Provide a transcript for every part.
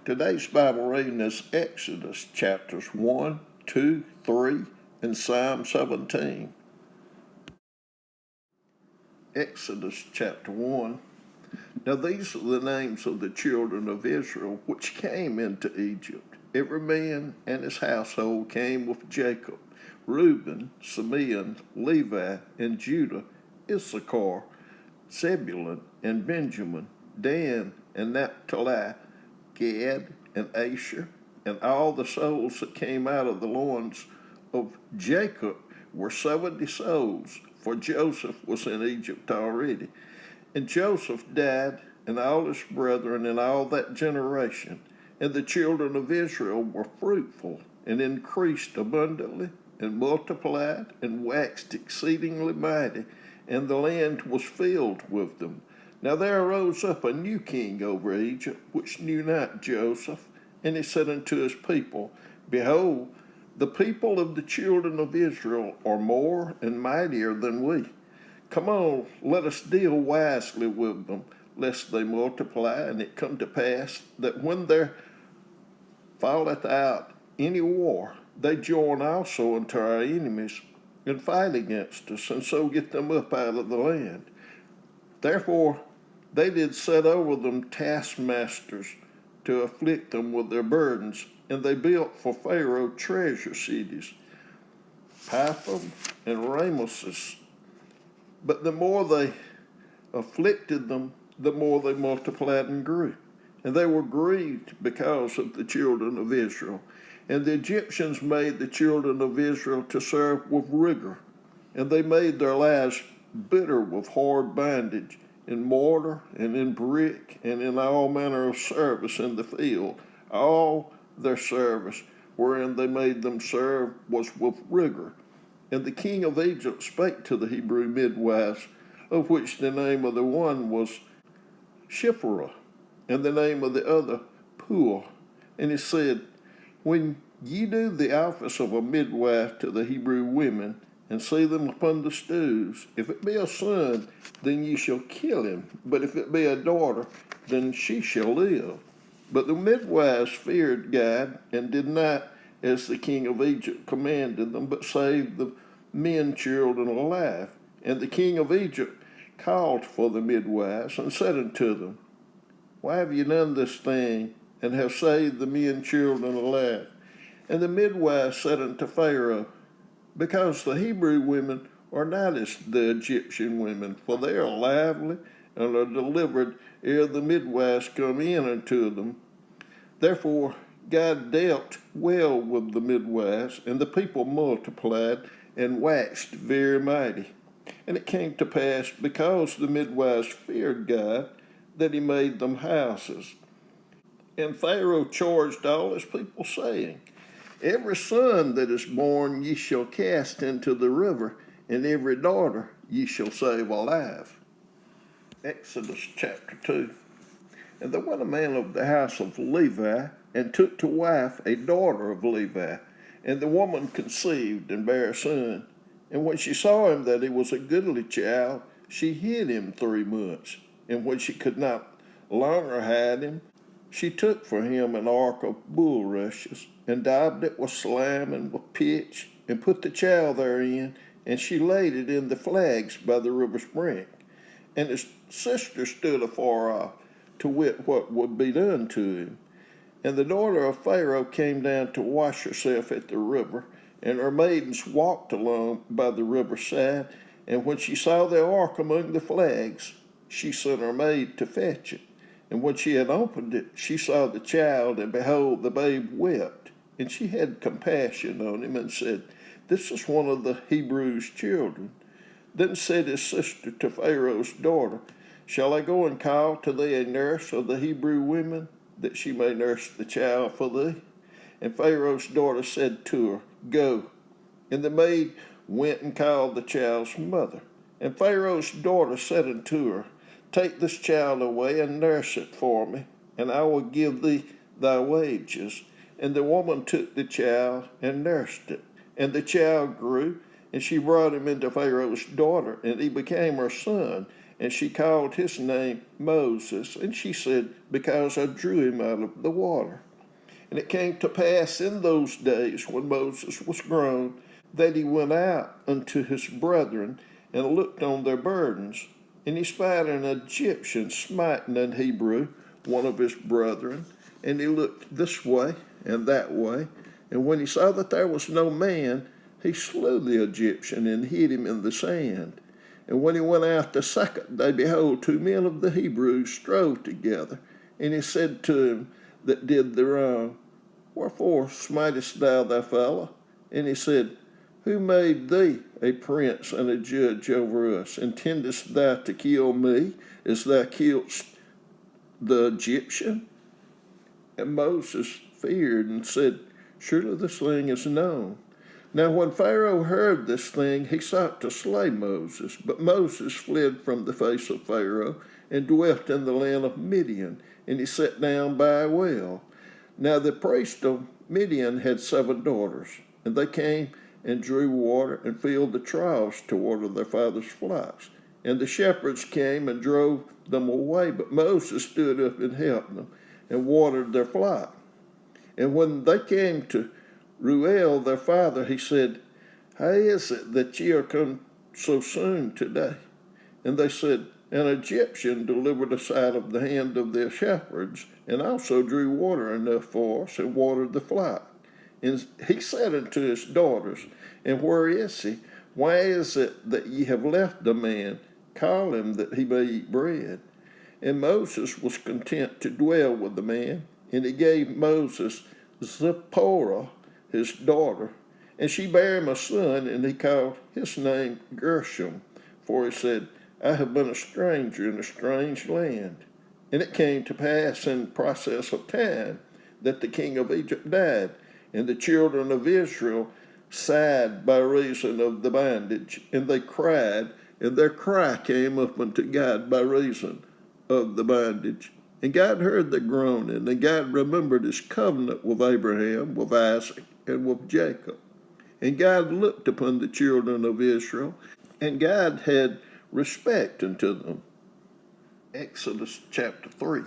Today's Bible reading is Exodus chapters 1, 2, 3, and Psalm 17. Exodus chapter 1. Now these are the names of the children of Israel which came into Egypt. Every man and his household came with Jacob: Reuben, Simeon, Levi, and Judah, Issachar, Zebulun, and Benjamin, Dan, and Naphtali, Gad, and Asher, and all the souls that came out of the loins of Jacob were 70 souls, for Joseph was in Egypt already. And Joseph died, and all his brethren, and all that generation. And the children of Israel were fruitful, and increased abundantly, and multiplied, and waxed exceedingly mighty, and the land was filled with them. Now there arose up a new king over Egypt, which knew not Joseph. And he said unto his people, Behold, the people of the children of Israel are more and mightier than we. Come on, let us deal wisely with them, lest they multiply. And it come to pass that when there falleth out any war, they join also unto our enemies, and fight against us, and so get them up out of the land. Therefore they did set over them taskmasters to afflict them with their burdens, and they built for Pharaoh treasure cities, Pithom and Ramesses. But the more they afflicted them, the more they multiplied and grew. And they were grieved because of the children of Israel. And the Egyptians made the children of Israel to serve with rigor, and they made their lives bitter with hard bondage, in mortar and in brick and in all manner of service in the field. All their service wherein they made them serve was with rigor. And the king of Egypt spake to the Hebrew midwives, of which the name of the one was Shiphrah, and the name of the other Puah. And he said, When ye do the office of a midwife to the Hebrew women, and see them upon the stews, if it be a son, then ye shall kill him. But if it be a daughter, then she shall live. But the midwives feared God, and did not as the king of Egypt commanded them, but saved the men children alive. And the king of Egypt called for the midwives, and said unto them, Why have ye done this thing, and have saved the men children alive? And the midwives said unto Pharaoh, Because the Hebrew women are not as the Egyptian women, for they are lively, and are delivered ere the midwives come in unto them. Therefore God dealt well with the midwives, and the people multiplied and waxed very mighty. And it came to pass, because the midwives feared God, that he made them houses. And Pharaoh charged all his people, saying, Every son that is born ye shall cast into the river, and every daughter ye shall save alive. Exodus chapter 2. And there went a man of the house of Levi, and took to wife a daughter of Levi. And the woman conceived, and bare a son. And when she saw him that he was a goodly child, she hid him 3 months. And when she could not longer hide him, she took for him an ark of bulrushes, and daubed it with slime and with pitch, and put the child therein, and she laid it in the flags by the river's brink. And his sister stood afar off, to wit what would be done to him. And the daughter of Pharaoh came down to wash herself at the river, and her maidens walked along by the river's side. And when she saw the ark among the flags, she sent her maid to fetch it. And when she had opened it, she saw the child, and behold, the babe wept. And she had compassion on him, and said, This is one of the Hebrews' children. Then said his sister to Pharaoh's daughter, Shall I go and call to thee a nurse of the Hebrew women, that she may nurse the child for thee? And Pharaoh's daughter said to her, Go. And the maid went and called the child's mother. And Pharaoh's daughter said unto her, Take this child away and nurse it for me, and I will give thee thy wages. And the woman took the child and nursed it. And the child grew, and she brought him into Pharaoh's daughter, and he became her son. And she called his name Moses, and she said, because I drew him out of the water. And it came to pass in those days, when Moses was grown, that he went out unto his brethren, and looked on their burdens. And he spied an Egyptian smiting an Hebrew, one of his brethren. And he looked this way and that way. And when he saw that there was no man, he slew the Egyptian and hid him in the sand. And when he went out the second day, behold, 2 men of the Hebrews strove together. And he said to him that did the wrong, wherefore smitest thou thy fellow? And he said, who made thee a prince and a judge over us? Intendest thou to kill me as thou killedst the Egyptian? And Moses feared and said, surely this thing is known. Now when Pharaoh heard this thing, he sought to slay Moses. But Moses fled from the face of Pharaoh and dwelt in the land of Midian, and he sat down by a well. Now the priest of Midian had 7 daughters, and they came and drew water and filled the troughs to water their father's flocks. And the shepherds came and drove them away, but Moses stood up and helped them and watered their flock. And when they came to Reuel, their father, he said, how is it that ye are come so soon today? And they said, an Egyptian delivered us out of the hand of the shepherds, and also drew water enough for us, and watered the flock. And he said unto his daughters, and where is he? Why is it that ye have left the man? Call him that he may eat bread. And Moses was content to dwell with the man, and he gave Moses Zipporah, his daughter, and she bare him a son, and he called his name Gershom, for he said, I have been a stranger in a strange land. And it came to pass in process of time that the king of Egypt died, and the children of Israel sighed by reason of the bondage, and they cried, and their cry came up unto God by reason of the bondage. And God heard their groaning, and God remembered his covenant with Abraham, with Isaac, and with Jacob. And God looked upon the children of Israel, and God had respect unto them. Exodus chapter 3.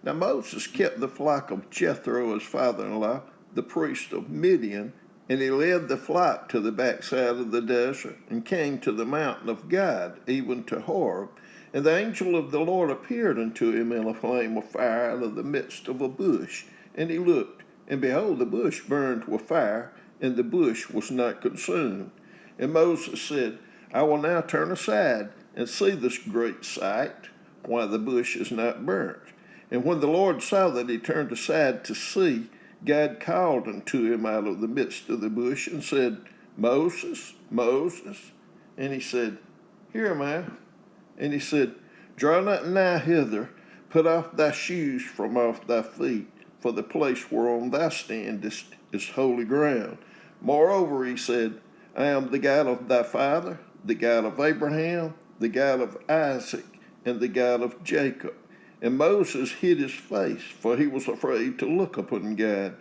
Now Moses kept the flock of Jethro, his father-in-law, the priest of Midian, and he led the flock to the backside of the desert, and came to the mountain of God, even to Horeb. And the angel of the Lord appeared unto him in a flame of fire out of the midst of a bush. And he looked, and behold, the bush burned with fire, and the bush was not consumed. And Moses said, I will now turn aside and see this great sight, why the bush is not burnt. And when the Lord saw that he turned aside to see, God called unto him out of the midst of the bush and said, Moses, Moses. And he said, Here am I. And he said, Draw not nigh hither, put off thy shoes from off thy feet, for the place whereon thou standest is holy ground. Moreover, he said, I am the God of thy father, the God of Abraham, the God of Isaac, and the God of Jacob. And Moses hid his face, for he was afraid to look upon God.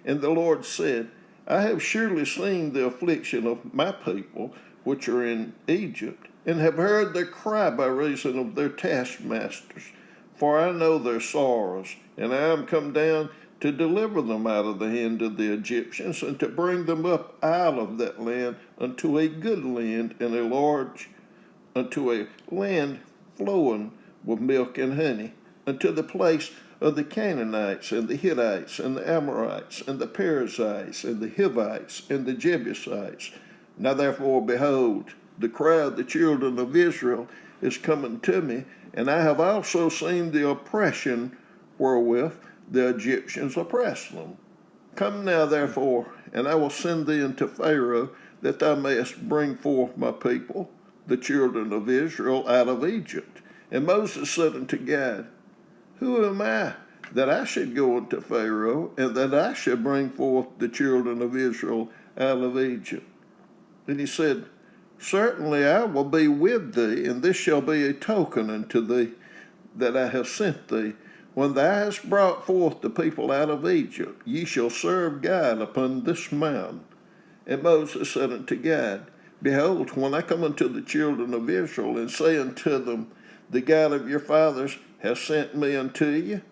And the Lord said, I have surely seen the affliction of my people, which are in Egypt, and have heard their cry by reason of their taskmasters. For I know their sorrows, and I am come down to deliver them out of the hand of the Egyptians, and to bring them up out of that land unto a good land, and unto a land flowing with milk and honey, unto the place of the Canaanites, and the Hittites, and the Amorites, and the Perizzites, and the Hivites, and the Jebusites. Now therefore, behold, the cry of the children of Israel is coming to me, and I have also seen the oppression wherewith the Egyptians oppress them. Come now therefore, and I will send thee unto Pharaoh, that thou mayest bring forth my people, the children of Israel, out of Egypt. And Moses said unto God, Who am I, that I should go unto Pharaoh, and that I should bring forth the children of Israel out of Egypt? And he said, Certainly I will be with thee, and this shall be a token unto thee that I have sent thee. When thou hast brought forth the people out of Egypt, ye shall serve God upon this mountain. And Moses said unto God, Behold, when I come unto the children of Israel, and say unto them, the God of your fathers, has sent me unto you.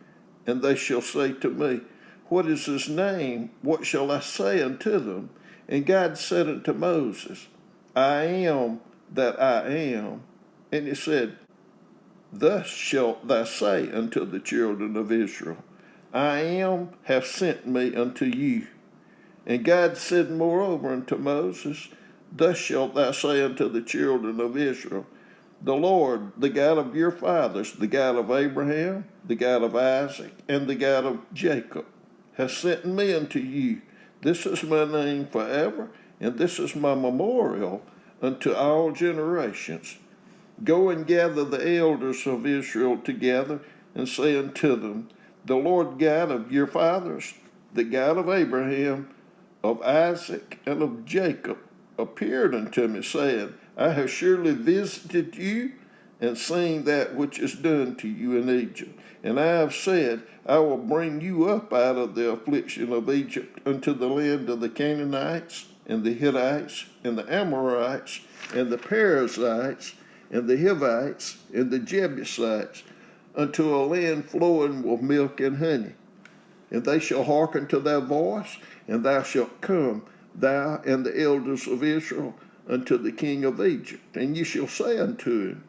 And they shall say to me, What is his name? What shall I say unto them? And God said unto Moses, I am that I am. And he said, Thus shalt thou say unto the children of Israel, I am have sent me unto you. And God said moreover unto Moses, Thus shalt thou say unto the children of Israel, The Lord, the God of your fathers, the God of Abraham, the God of Isaac, and the God of Jacob, has sent me unto you. This is my name forever, and this is my memorial unto all generations. Go and gather the elders of Israel together, and say unto them, The Lord God of your fathers, the God of Abraham, of Isaac, and of Jacob, appeared unto me, saying, I have surely visited you, and seen that which is done to you in Egypt. And I have said, I will bring you up out of the affliction of Egypt unto the land of the Canaanites, and the Hittites, and the Amorites, and the Perizzites, and the Hivites, and the Jebusites, unto a land flowing with milk and honey. And they shall hearken to thy voice, and thou shalt come, thou and the elders of Israel, unto the king of Egypt. And ye shall say unto him,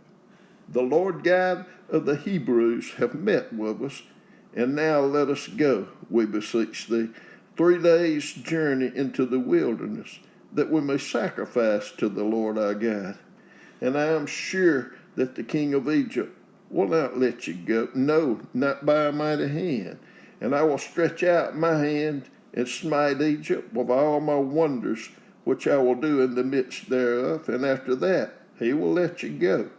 The Lord God of the Hebrews hath met with us, and now let us go, we beseech thee, 3 days' journey into the wilderness, that we may sacrifice to the Lord our God. And I am sure that the king of Egypt will not let you go, no, not by a mighty hand. And I will stretch out my hand and smite Egypt with all my wonders, which I will do in the midst thereof. And after that he will let you go.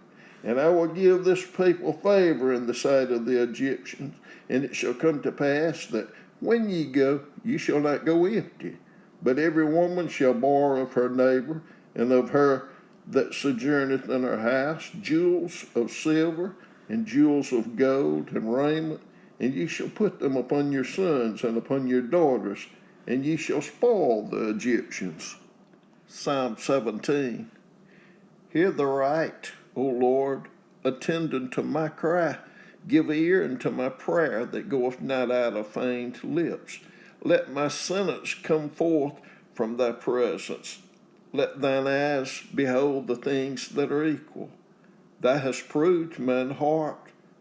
And I will give this people favor in the sight of the Egyptians. And it shall come to pass that when ye go, ye shall not go empty, but every woman shall borrow of her neighbor, and of her that sojourneth in her house, jewels of silver, and jewels of gold, and raiment, and ye shall put them upon your sons and upon your daughters, and ye shall spoil the Egyptians. Psalm 17. Hear the right, O Lord, attend unto my cry. Give ear unto my prayer that goeth not out of feigned lips. Let my sentence come forth from thy presence. Let thine eyes behold the things that are equal. Thou hast proved mine heart.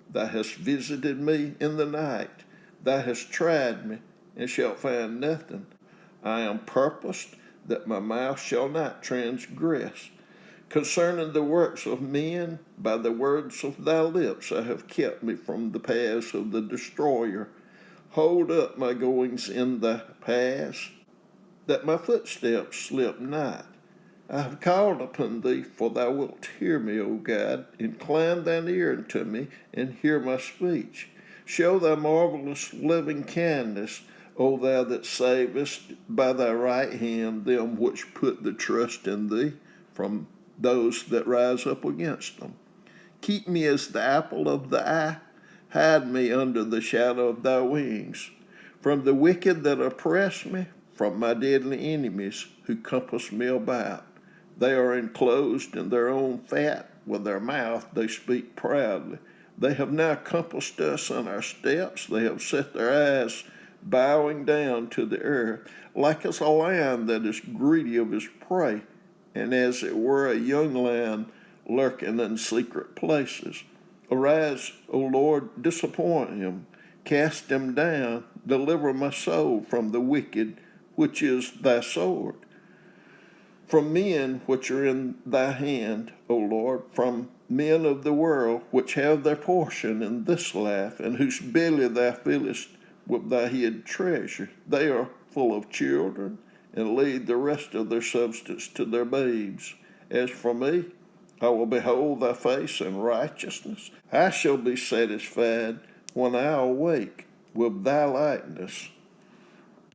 Thou hast visited me in the night. Thou hast tried me, and shalt find nothing. I am purposed that my mouth shall not transgress. Concerning the works of men, by the words of thy lips I have kept me from the paths of the destroyer. Hold up my goings in thy paths, that my footsteps slip not. I have called upon thee, for thou wilt hear me, O God. Incline thine ear unto me, and hear my speech. Show thy marvelous loving kindness, O thou that savest by thy right hand them which put the trust in thee, from those that rise up against them. Keep me as the apple of the eye. Hide me under the shadow of thy wings. From the wicked that oppress me, from my deadly enemies who compass me about. They are enclosed in their own fat. With their mouth they speak proudly. They have now compassed us on our steps. They have set their eyes bowing down to the earth, like as a lion that is greedy of his prey, and as it were a young lion lurking in secret places. Arise, O Lord, disappoint him. Cast him down. Deliver my soul from the wicked, which is thy sword. From men which are in thy hand, O Lord, from men of the world, which have their portion in this life, and whose belly thou fillest with thy hid treasure. They are full of children, and lead the rest of their substance to their babes. As for me, I will behold thy face in righteousness. I shall be satisfied when I awake with thy likeness.